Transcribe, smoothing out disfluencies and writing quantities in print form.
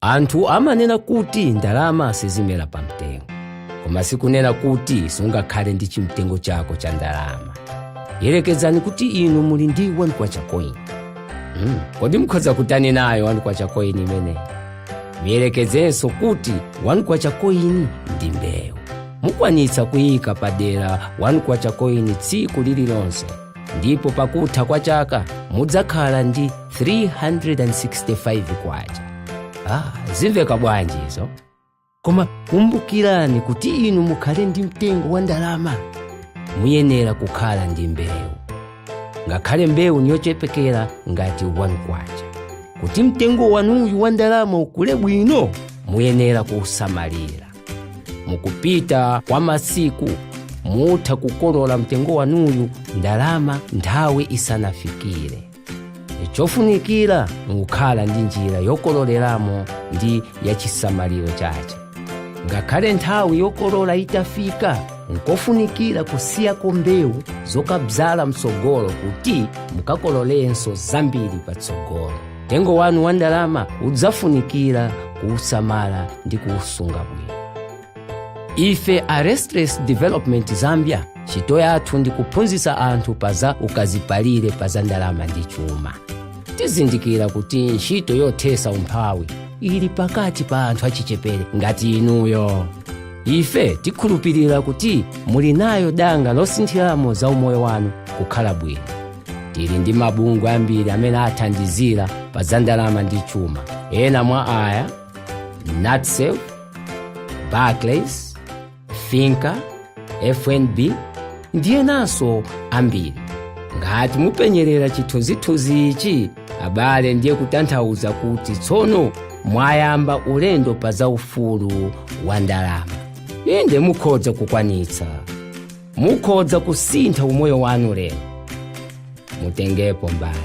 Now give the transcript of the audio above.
Anthu amanena kuti ndalama sizimera pamtengo, koma sikunena kuti sungakhale ndi chimtengo chako cha ndalama. Yerekezani kuti inu muli ndi 1 kwacha coin. Kodi mukhoza kutani nayo 1 kwacha coin imene? Muyerekezenso kuti 1 kwacha coin ndi mbewu. Mukwanitsa kuyika padera 1 kwacha coin tsiku lililonse, ndipo pakutha kwa chaka mudzakhala ndi 365 kwacha. Zimveka bwanji izo? Koma kumbukirani kuti inu mukhale ndi mtengo wa ndalama, muyenera kukhala ndi mbewu. Ngakhale mbewu niyochepekera ngati 1 kwacha. Kuti mtengo wanuyu wa ndalama ukule bwino, muyenera kuusamalira. Mukupita kwa masiku mutha kukolola mtengo wanuyu ndalama nthawi isanafikire. Chofunikira nkukhala ndi njira yokololeramo ndi yachisamaliro chache. Ngakhale nthawi yokolola itafika, nkofunikira kusiyako mbewu zokabzala mtsogolo kuti mukakololenso zambiri patsogolo. Mtengo wanu wa ndalama udzafunikira kuusamala ndi kuusunga bwino. Ife a Restless Development Zambia, ntchito yathu ndi kuphunzitsa anthu paza ukazipalire paza ndalama ndi chuma. Tizindikira kuti ntchito yothesa umphawi ili pakati pa anthu achichepere ngati inuyo. Ife tikhulupirira kuti muli nayo danga losinthiramo za umoyo wanu kukhala bwino. Tili ndi mabungwe ambiri amene athandizira paza ndalama ndi chuma. Ena mwa aya NatSafe, Barclays, Finca, FNB ndiye naso ambiri. Ngati mupenyerera chithunzithunzi ichi, abale ndiye kutanthauza kuti tsono mwayamba ulendo pa za ufulu wa ndalama. Inde mukhoza kukwanitsa, mukhoza kusintha umoyo wanu lero. Mutengepo mbali.